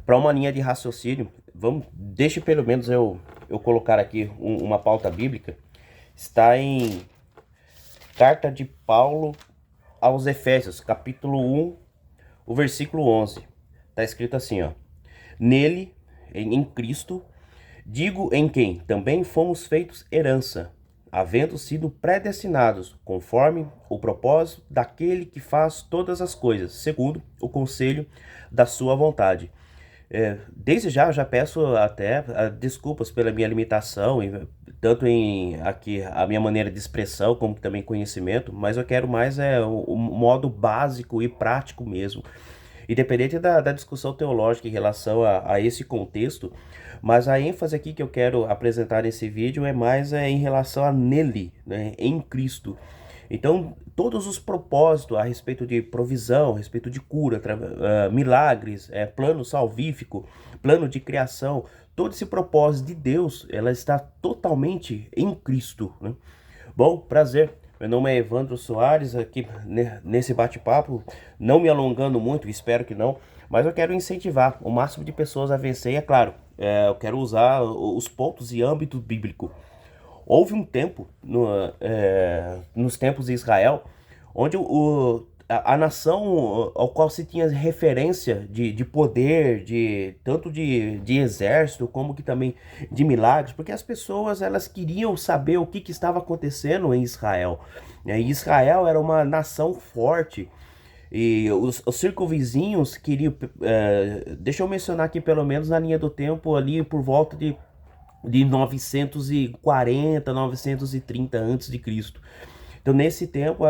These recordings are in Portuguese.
para uma linha de raciocínio, deixe pelo menos eu colocar aqui uma pauta bíblica. Está em Carta de Paulo aos Efésios, capítulo 1, o versículo 11. Está escrito assim, ó: Nele, em Cristo, digo em quem também fomos feitos herança, havendo sido predestinados, conforme o propósito daquele que faz todas as coisas, segundo o conselho da sua vontade. Desde já, eu já peço até desculpas pela minha limitação, tanto em aqui a minha maneira de expressão, como também conhecimento, mas eu quero mais o modo básico e prático mesmo. Independente da discussão teológica em relação a esse contexto, mas a ênfase aqui que eu quero apresentar nesse vídeo é mais em relação a nele, né, em Cristo. Então, todos os propósitos a respeito de provisão, a respeito de cura, milagres, plano salvífico, plano de criação, todo esse propósito de Deus, ela está totalmente em Cristo, né? Bom, prazer. Meu nome é Evandro Soares, aqui nesse bate-papo, não me alongando muito, espero que não, mas eu quero incentivar o máximo de pessoas a vencer, e é claro, eu quero usar os pontos e âmbito bíblico. Houve um tempo, nos tempos de Israel, onde a nação ao qual se tinha referência de poder, tanto de exército, como que também de milagres, porque as pessoas elas queriam saber o que estava acontecendo em Israel. E Israel era uma nação forte, e os circunvizinhos queriam, deixa eu mencionar aqui pelo menos na linha do tempo ali por volta de 940, 930 antes de Cristo. Então, nesse tempo,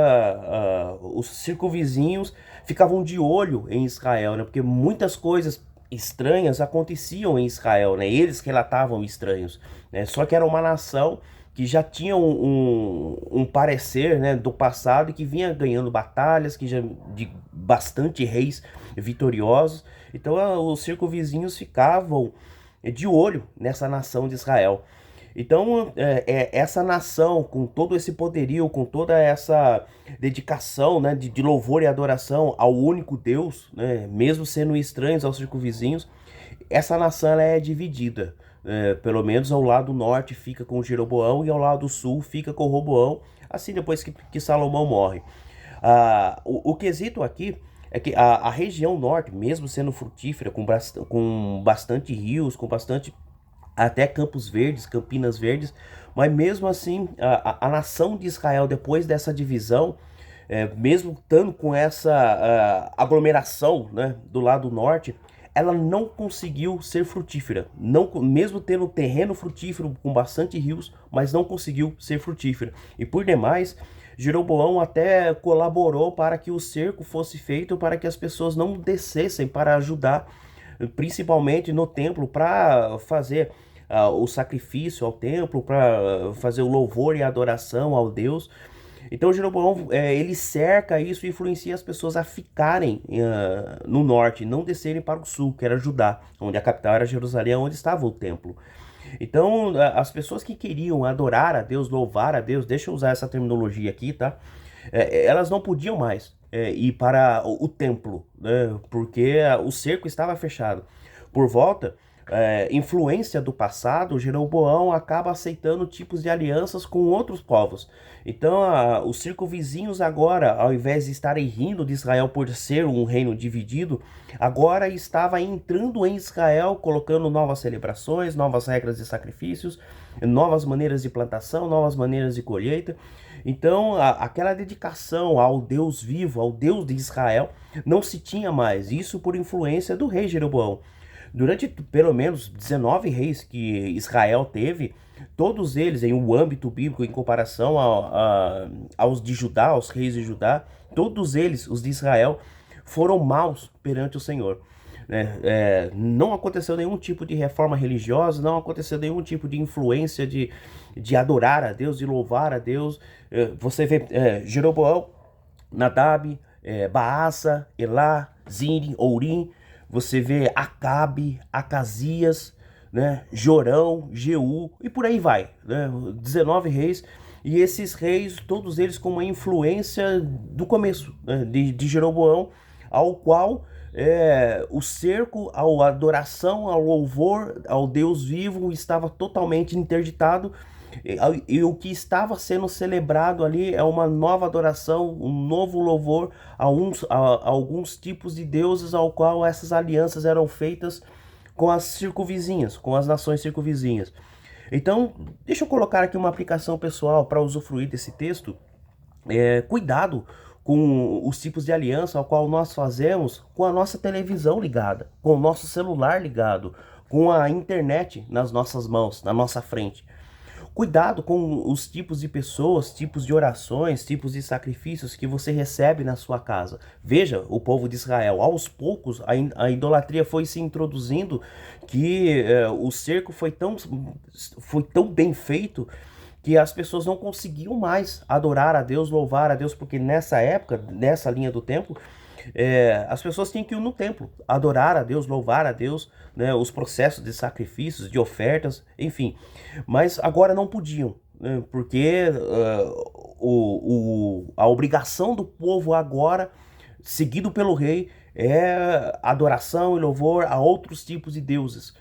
os circunvizinhos ficavam de olho em Israel, né? Porque muitas coisas estranhas aconteciam em Israel, né? Eles relatavam estranhos, né? Só que era uma nação que já tinha um parecer, né, do passado, e que vinha ganhando batalhas, que já de bastante reis vitoriosos. Então, os circunvizinhos ficavam de olho nessa nação de Israel. Então, essa nação, com todo esse poderio, com toda essa dedicação, né, de louvor e adoração ao único Deus, né, mesmo sendo estranhos aos circunvizinhos, essa nação ela é dividida. Pelo menos ao lado norte fica com Jeroboão e ao lado sul fica com Roboão, assim depois que Salomão morre. O quesito aqui é que a região norte, mesmo sendo frutífera, com bastante rios, com bastante até Campos Verdes, Campinas Verdes, mas mesmo assim a nação de Israel, depois dessa divisão, mesmo estando com essa aglomeração, né, do lado norte, ela não conseguiu ser frutífera, não, mesmo tendo terreno frutífero com bastante rios, mas não conseguiu ser frutífera. E por demais, Jeroboão até colaborou para que o cerco fosse feito para que as pessoas não descessem para ajudar, principalmente no templo, para fazer o sacrifício ao templo, para fazer o louvor e a adoração ao Deus. Então Jeroboão ele cerca isso e influencia as pessoas a ficarem no norte, não descerem para o sul, que era Judá, onde a capital era Jerusalém, onde estava o templo. Então as pessoas que queriam adorar a Deus, louvar a Deus, deixa eu usar essa terminologia aqui, tá? Elas não podiam mais ir para o templo, né? Porque o cerco estava fechado. Por volta, influência do passado, Jeroboão acaba aceitando tipos de alianças com outros povos. Então, os circunvizinhos agora, ao invés de estarem rindo de Israel por ser um reino dividido, agora estava entrando em Israel, colocando novas celebrações, novas regras de sacrifícios, novas maneiras de plantação, novas maneiras de colheita. Então, aquela dedicação ao Deus vivo, ao Deus de Israel, não se tinha mais. Isso por influência do rei Jeroboão. Durante pelo menos 19 reis que Israel teve, todos eles em um âmbito bíblico em comparação aos de Judá, aos reis de Judá, todos eles, os de Israel, foram maus perante o Senhor. Não aconteceu nenhum tipo de reforma religiosa, não aconteceu nenhum tipo de influência de adorar a Deus, de louvar a Deus. Você vê Jeroboão, Nadab, Baasa, Elá, Zimri, Ourim. Você vê Acabe, Acasias, né, Jorão, Jeú e por aí vai, né, 19 reis. E esses reis, todos eles com uma influência do começo, né, de Jeroboão, ao qual o cerco à adoração, ao louvor, ao Deus vivo estava totalmente interditado. E o que estava sendo celebrado ali é uma nova adoração, um novo louvor a alguns tipos de deuses ao qual essas alianças eram feitas com as circunvizinhas, com as nações circunvizinhas. Então, deixa eu colocar aqui uma aplicação pessoal para usufruir desse texto. Cuidado com os tipos de aliança ao qual nós fazemos com a nossa televisão ligada, com o nosso celular ligado, com a internet nas nossas mãos, na nossa frente. Cuidado com os tipos de pessoas, tipos de orações, tipos de sacrifícios que você recebe na sua casa. Veja o povo de Israel, aos poucos a idolatria foi se introduzindo, que o cerco foi tão bem feito que as pessoas não conseguiam mais adorar a Deus, louvar a Deus, porque nessa época, nessa linha do tempo, as pessoas tinham que ir no templo, adorar a Deus, louvar a Deus, né, os processos de sacrifícios, de ofertas, enfim. Mas agora não podiam, né, porque a obrigação do povo agora, seguido pelo rei, é adoração e louvor a outros tipos de deuses.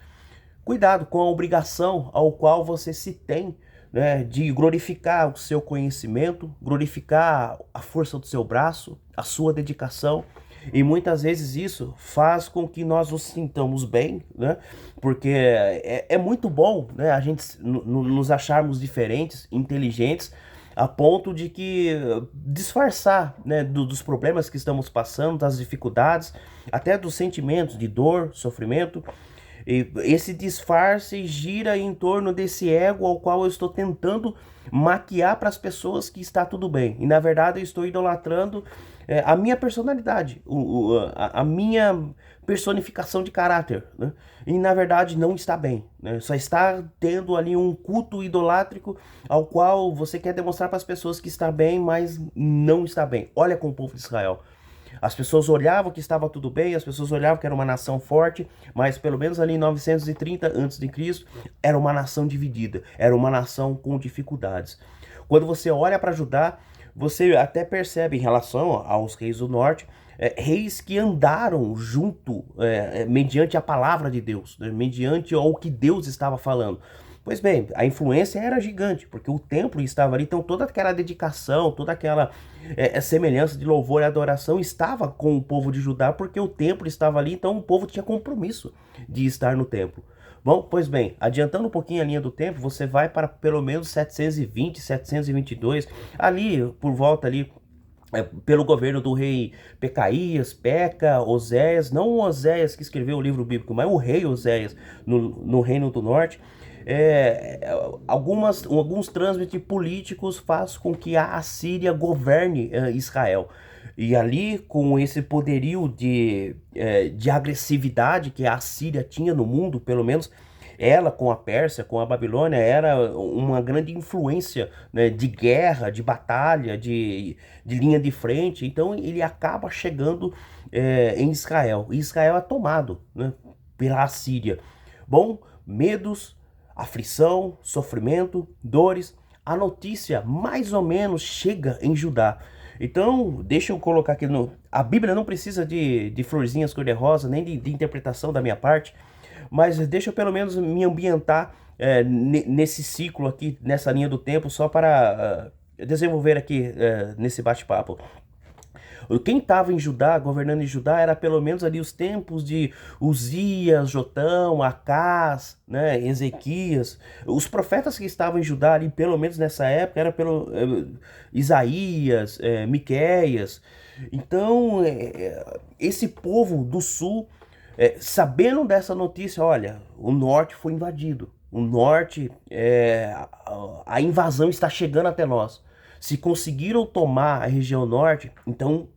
Cuidado com a obrigação ao qual você se tem, né, de glorificar o seu conhecimento, glorificar a força do seu braço, a sua dedicação. E muitas vezes isso faz com que nós nos sintamos bem, né? Porque é muito bom, né, a gente nos acharmos diferentes, inteligentes, a ponto de que disfarçar, né, dos problemas que estamos passando, das dificuldades, até dos sentimentos de dor, sofrimento. E esse disfarce gira em torno desse ego ao qual eu estou tentando maquiar para as pessoas que está tudo bem. E na verdade eu estou idolatrando a minha personalidade, a minha personificação de caráter, né? E na verdade não está bem, né? Só está tendo ali um culto idolátrico ao qual você quer demonstrar para as pessoas que está bem, mas não está bem. Olha com o povo de Israel. As pessoas olhavam que estava tudo bem, as pessoas olhavam que era uma nação forte, mas pelo menos ali em 930 a.C. era uma nação dividida, era uma nação com dificuldades. Quando você olha para Judá, você até percebe em relação aos reis do norte, reis que andaram junto, mediante a palavra de Deus, né, mediante ao que Deus estava falando. Pois bem, a influência era gigante, porque o templo estava ali, então toda aquela dedicação, toda aquela semelhança de louvor e adoração estava com o povo de Judá, porque o templo estava ali, então o povo tinha compromisso de estar no templo. Bom, pois bem, adiantando um pouquinho a linha do tempo, você vai para pelo menos 720, 722, ali por volta ali, pelo governo do rei Pecaías, Peca, Oséias, não o Oséias que escreveu o livro bíblico, mas o rei Oséias no Reino do Norte. Alguns trânsitos políticos fazem com que a Assíria governe Israel. E ali, com esse poderio de agressividade que a Assíria tinha no mundo, pelo menos ela com a Pérsia, com a Babilônia, era uma grande influência, né, de guerra, de batalha, de linha de frente. Então ele acaba chegando em Israel. E Israel é tomado, né, pela Assíria. Bom, medos, aflição, sofrimento, dores. A notícia mais ou menos chega em Judá. Então, deixa eu colocar aqui a Bíblia não precisa de florzinhas cor-de-rosa, nem de interpretação da minha parte, mas deixa eu pelo menos me ambientar nesse ciclo aqui, nessa linha do tempo, só para desenvolver aqui nesse bate-papo. Quem estava em Judá, governando em Judá, era pelo menos ali os tempos de Uzias, Jotão, Acás, né, Ezequias. Os profetas que estavam em Judá ali, pelo menos nessa época, era pelo Isaías, Miqueias. Então, esse povo do sul, sabendo dessa notícia, olha, o norte foi invadido. O norte, a invasão está chegando até nós. Se conseguiram tomar a região norte, então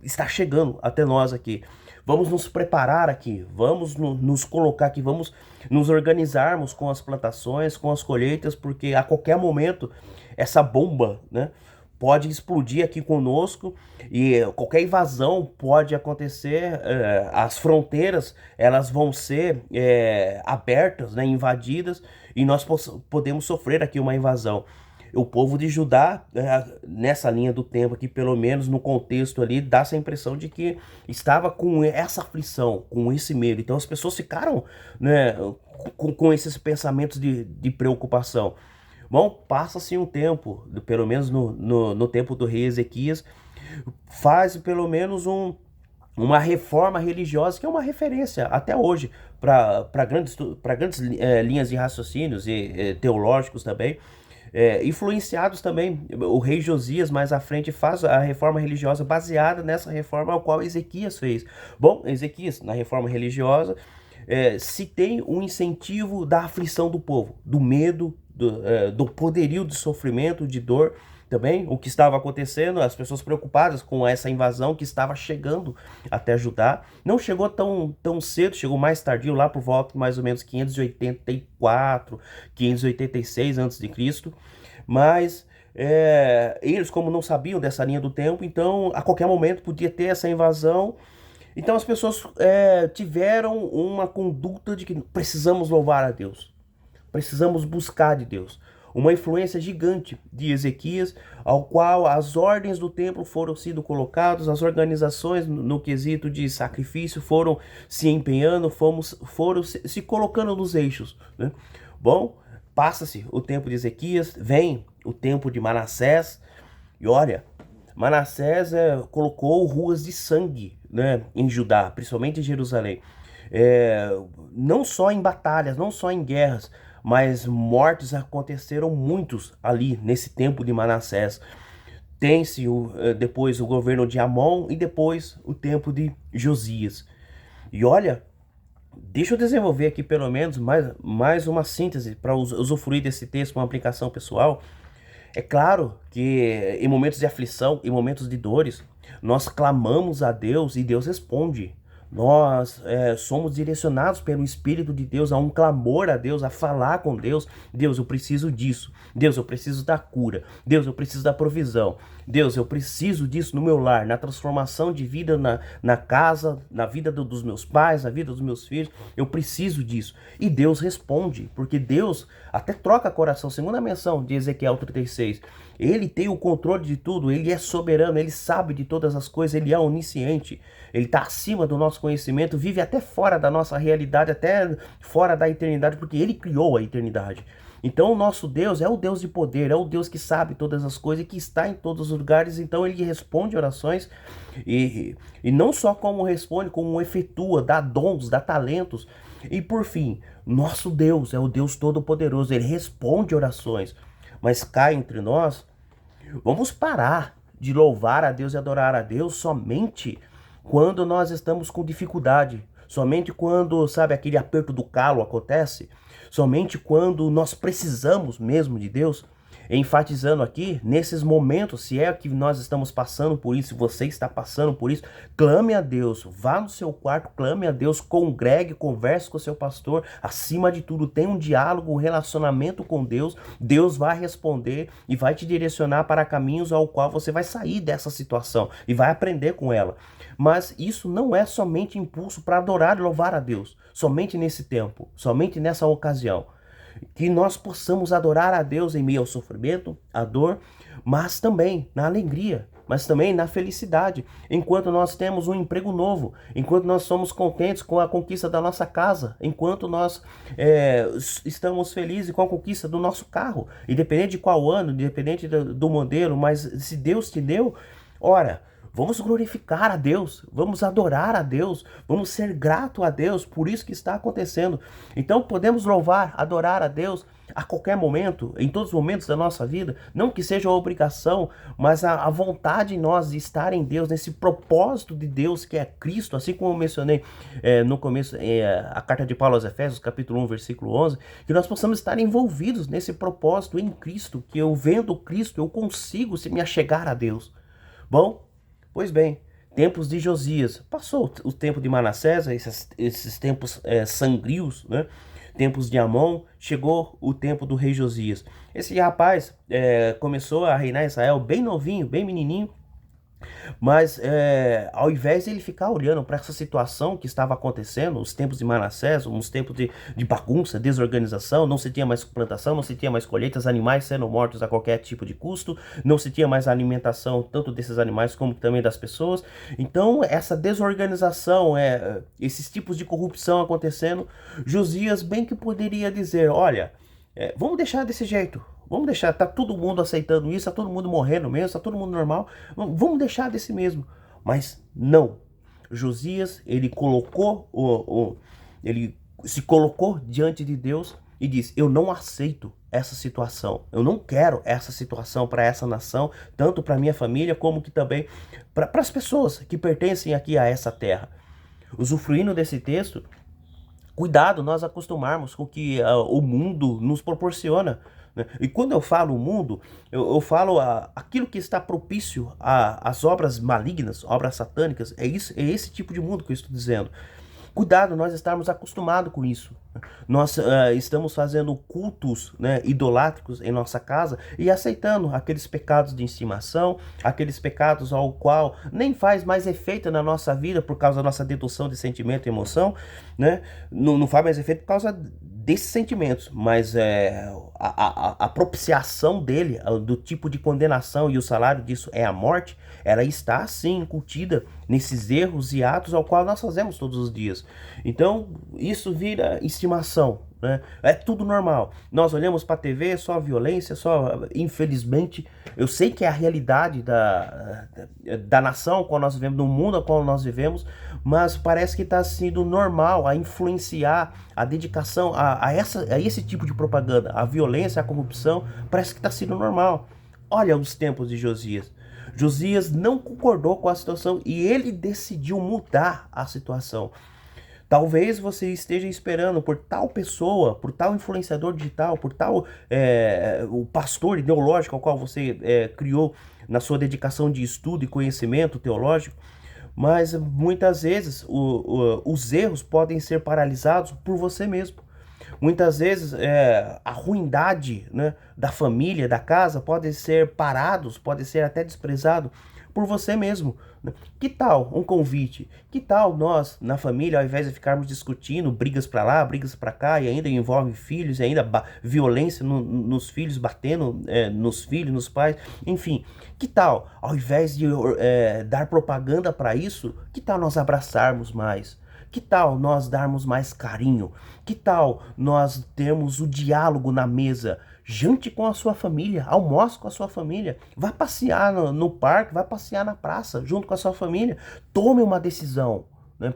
está chegando até nós aqui. Vamos nos preparar aqui, vamos nos colocar aqui, vamos nos organizarmos com as plantações, com as colheitas, porque a qualquer momento essa bomba, né, pode explodir aqui conosco e qualquer invasão pode acontecer. As fronteiras elas vão ser abertas, né, invadidas, e nós podemos sofrer aqui uma invasão. O povo de Judá, nessa linha do tempo aqui, pelo menos no contexto ali, dá essa impressão de que estava com essa aflição, com esse medo. Então as pessoas ficaram, né, com esses pensamentos de preocupação. Bom, passa-se um tempo, pelo menos no tempo do rei Ezequias, faz pelo menos uma reforma religiosa que é uma referência até hoje para grandes linhas de raciocínios e teológicos também. Influenciados também, o rei Josias mais à frente faz a reforma religiosa baseada nessa reforma ao qual Ezequias fez. Bom, Ezequias, na reforma religiosa, se tem um incentivo da aflição do povo, do medo, do poderio de sofrimento, de dor, também o que estava acontecendo, as pessoas preocupadas com essa invasão que estava chegando até Judá. Não chegou tão cedo, chegou mais tardio, lá por volta mais ou menos 584, 586 a.C. Mas eles, como não sabiam dessa linha do tempo, então a qualquer momento podia ter essa invasão. Então as pessoas tiveram uma conduta de que precisamos louvar a Deus, precisamos buscar de Deus. Uma influência gigante de Ezequias, ao qual as ordens do templo foram sendo colocadas, as organizações no quesito de sacrifício foram se empenhando, foram se colocando nos eixos, né? Bom, passa-se o tempo de Ezequias, vem o tempo de Manassés, e olha, Manassés colocou ruas de sangue, né, em Judá, principalmente em Jerusalém. Não só em batalhas, não só em guerras, mas mortes aconteceram muitos ali nesse tempo de Manassés. Tem-se depois o governo de Amon e depois o tempo de Josias. E olha, deixa eu desenvolver aqui pelo menos mais uma síntese para usufruir desse texto, uma aplicação pessoal. É claro que em momentos de aflição, em momentos de dores, nós clamamos a Deus e Deus responde. Nós somos direcionados pelo Espírito de Deus a um clamor a Deus, a falar com Deus. Deus, eu preciso disso. Deus, eu preciso da cura. Deus, eu preciso da provisão. Deus, eu preciso disso no meu lar, na transformação de vida na casa, na vida dos meus pais, na vida dos meus filhos. Eu preciso disso. E Deus responde, porque Deus até troca coração. Segundo a menção de Ezequiel 36, ele tem o controle de tudo, ele é soberano, ele sabe de todas as coisas, ele é onisciente, ele está acima do nosso conhecimento, vive até fora da nossa realidade, até fora da eternidade, porque ele criou a eternidade. Então o nosso Deus é o Deus de poder, é o Deus que sabe todas as coisas e que está em todos os lugares. Então ele responde orações e não só como responde, como efetua, dá dons, dá talentos. E por fim, nosso Deus é o Deus Todo-Poderoso, ele responde orações. Mas cá entre nós, vamos parar de louvar a Deus e adorar a Deus somente quando nós estamos com dificuldade, somente quando, sabe, aquele aperto do calo acontece, somente quando nós precisamos mesmo de Deus. Enfatizando aqui, nesses momentos, se é que nós estamos passando por isso, se você está passando por isso, clame a Deus, vá no seu quarto, clame a Deus, congregue, converse com o seu pastor, acima de tudo, tenha um diálogo, um relacionamento com Deus, Deus vai responder e vai te direcionar para caminhos ao qual você vai sair dessa situação e vai aprender com ela. Mas isso não é somente impulso para adorar e louvar a Deus, somente nesse tempo, somente nessa ocasião. Que nós possamos adorar a Deus em meio ao sofrimento, à dor, mas também na alegria, mas também na felicidade, enquanto nós temos um emprego novo, enquanto nós somos contentes com a conquista da nossa casa, enquanto nós estamos felizes com a conquista do nosso carro, independente de qual ano, independente do modelo, mas se Deus te deu, ora, vamos glorificar a Deus, vamos adorar a Deus, vamos ser grato a Deus por isso que está acontecendo. Então podemos louvar, adorar a Deus a qualquer momento, em todos os momentos da nossa vida, não que seja uma obrigação, mas a vontade em nós de estar em Deus, nesse propósito de Deus que é Cristo, assim como eu mencionei no começo, a carta de Paulo aos Efésios, capítulo 1, versículo 11, que nós possamos estar envolvidos nesse propósito em Cristo, que eu vendo Cristo, eu consigo me achegar a Deus. Bom, pois bem, tempos de Josias, passou o tempo de Manassés, esses tempos sangrios, né? Tempos de Amon, chegou o tempo do rei Josias. Esse rapaz começou a reinar em Israel bem novinho, bem menininho, Mas ao invés de ele ficar olhando para essa situação que estava acontecendo, os tempos de Manassés, uns tempos de bagunça, desorganização, não se tinha mais plantação, não se tinha mais colheitas, animais sendo mortos a qualquer tipo de custo, não se tinha mais alimentação tanto desses animais como também das pessoas. Então essa desorganização, esses tipos de corrupção acontecendo, Josias bem que poderia dizer, olha, vamos deixar desse jeito. Vamos deixar, tá todo mundo aceitando isso, tá todo mundo morrendo mesmo, tá todo mundo normal. Vamos deixar desse mesmo. Mas não. Josias, ele se colocou diante de Deus e disse: eu não aceito essa situação. Eu não quero essa situação para essa nação, tanto para minha família como que também para as pessoas que pertencem aqui a essa terra. Usufruindo desse texto, cuidado nós acostumarmos com o que o mundo nos proporciona, né? E quando eu falo mundo, eu falo aquilo que está propício às obras malignas, obras satânicas. É esse tipo de mundo que eu estou dizendo. Cuidado nós estarmos acostumados com isso. Nós estamos fazendo cultos, né, idolátricos em nossa casa e aceitando aqueles pecados de estimação, aqueles pecados ao qual nem faz mais efeito na nossa vida por causa da nossa dedução de sentimento e emoção, né? Não faz mais efeito por causa desses sentimentos, mas a propiciação dele, do tipo de condenação e o salário disso é a morte, ela está sim incutida nesses erros e atos ao qual nós fazemos todos os dias. Então isso vira estimação, né? É tudo normal. Nós olhamos para a TV, só violência, só, infelizmente, eu sei que é a realidade da nação qual nós vivemos, do mundo a qual nós vivemos, mas parece que está sendo normal a influenciar a dedicação a esse tipo de propaganda, a violência, a corrupção, parece que está sendo normal. Olha os tempos de Josias. Josias não concordou com a situação e ele decidiu mudar a situação. Talvez você esteja esperando por tal pessoa, por tal influenciador digital, por tal o pastor ideológico ao qual você criou na sua dedicação de estudo e conhecimento teológico, mas muitas vezes os erros podem ser paralisados por você mesmo. Muitas vezes a ruindade, né, da família, da casa, pode ser parados, pode ser até desprezado por você mesmo, né? Que tal um convite? Que tal nós, na família, ao invés de ficarmos discutindo brigas para lá, brigas para cá, e ainda envolve filhos, e ainda violência nos filhos, batendo nos filhos, nos pais, enfim, que tal, ao invés de dar propaganda para isso, que tal nós abraçarmos mais? Que tal nós darmos mais carinho? Que tal nós termos o diálogo na mesa? Jante com a sua família, almoce com a sua família, vá passear no parque, vá passear na praça junto com a sua família. Tome uma decisão, né?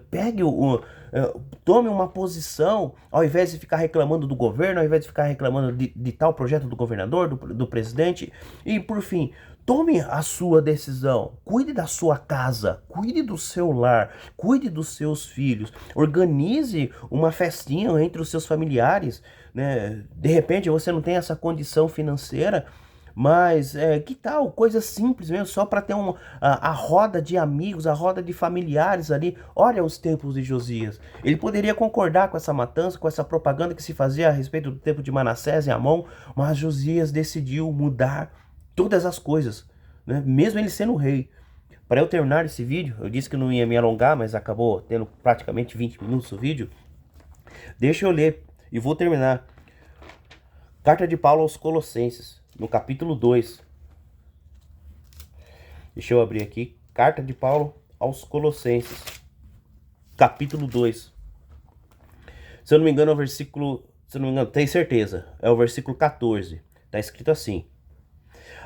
Tome uma posição, ao invés de ficar reclamando do governo, ao invés de ficar reclamando de tal projeto do governador, do presidente. E por fim, tome a sua decisão, cuide da sua casa, cuide do seu lar, cuide dos seus filhos, organize uma festinha entre os seus familiares, né? De repente você não tem essa condição financeira, mas que tal coisa simples mesmo, só para ter a roda de amigos, a roda de familiares ali. Olha os tempos de Josias. Ele poderia concordar com essa matança, com essa propaganda que se fazia a respeito do tempo de Manassés e Amon, mas Josias decidiu mudar todas as coisas, né? Mesmo ele sendo rei. Para eu terminar esse vídeo, eu disse que não ia me alongar, mas acabou tendo praticamente 20 minutos o vídeo. Deixa eu ler e vou terminar. Carta de Paulo aos Colossenses, no capítulo 2. Deixa eu abrir aqui. Carta de Paulo aos Colossenses, capítulo 2. Se eu não me engano, é o versículo... Se eu não me engano, tenho certeza. É o versículo 14. Está escrito assim: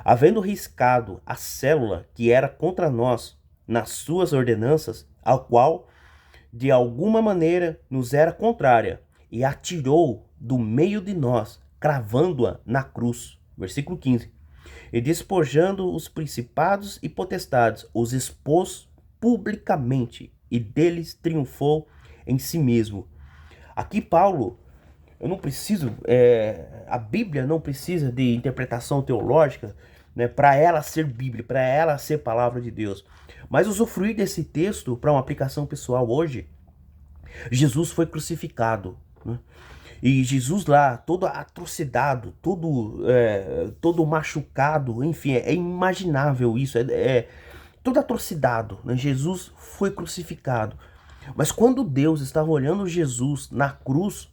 havendo riscado a célula que era contra nós nas suas ordenanças, a qual de alguma maneira nos era contrária, e atirou do meio de nós, cravando-a na cruz. Versículo 15. E despojando os principados e potestades, os expôs publicamente, e deles triunfou em si mesmo. Aqui Paulo, eu não preciso, a Bíblia não precisa de interpretação teológica, né, para ela ser Bíblia, para ela ser palavra de Deus. Mas usufruir desse texto para uma aplicação pessoal hoje, Jesus foi crucificado, né? E Jesus lá, todo atrocidado, todo machucado, enfim, é imaginável isso. tudo atrocidado, né? Jesus foi crucificado. Mas quando Deus estava olhando Jesus na cruz,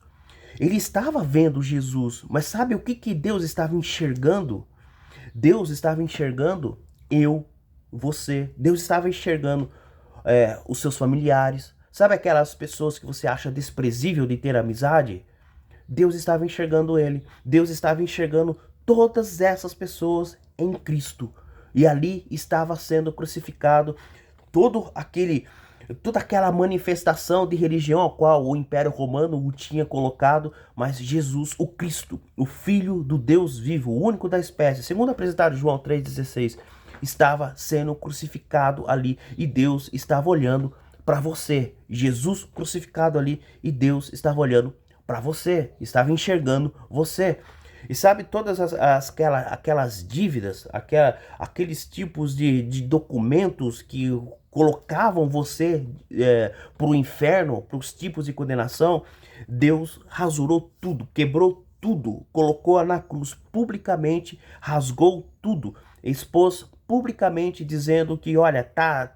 ele estava vendo Jesus. Mas sabe o que Deus estava enxergando? Deus estava enxergando eu, você. Deus estava enxergando os seus familiares. Sabe aquelas pessoas que você acha desprezível de ter amizade? Deus estava enxergando ele. Deus estava enxergando todas essas pessoas em Cristo. E ali estava sendo crucificado toda aquela manifestação de religião ao qual o Império Romano o tinha colocado, mas Jesus, o Cristo, o Filho do Deus vivo, o único da espécie, segundo apresentado em João 3,16, estava sendo crucificado ali e Deus estava olhando para você. Jesus crucificado ali e Deus estava olhando para você, estava enxergando você. E sabe, todas aquelas dívidas, aqueles tipos de documentos que colocavam você para o inferno, para os tipos de condenação, Deus rasurou tudo, quebrou tudo, colocou na cruz publicamente, rasgou tudo, expôs publicamente dizendo que, olha, tá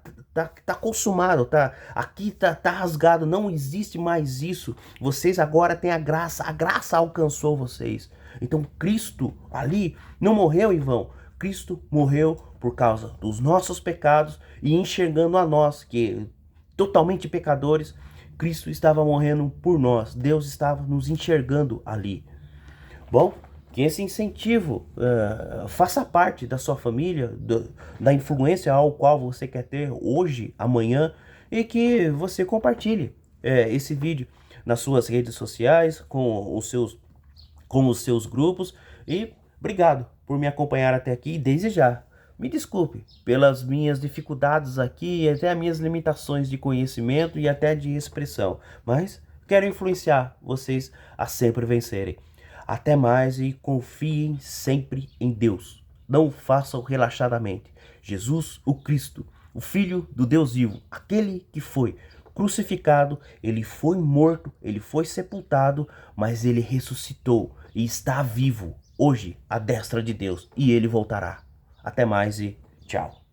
consumado, aqui tá rasgado, não existe mais isso. Vocês agora têm a graça alcançou vocês. Então Cristo ali não morreu em vão. Cristo morreu por causa dos nossos pecados e enxergando a nós, que totalmente pecadores, Cristo estava morrendo por nós. Deus estava nos enxergando ali. Bom, que esse incentivo faça parte da sua família, da influência ao qual você quer ter hoje, amanhã, e que você compartilhe esse vídeo nas suas redes sociais, com os seus grupos. E obrigado por me acompanhar até aqui. Desde já, me desculpe pelas minhas dificuldades aqui e até as minhas limitações de conhecimento e até de expressão, mas quero influenciar vocês a sempre vencerem. Até mais e confiem sempre em Deus. Não façam relaxadamente. Jesus, o Cristo, o Filho do Deus vivo, aquele que foi crucificado, ele foi morto, ele foi sepultado, mas ele ressuscitou e está vivo hoje à destra de Deus e ele voltará. Até mais e tchau.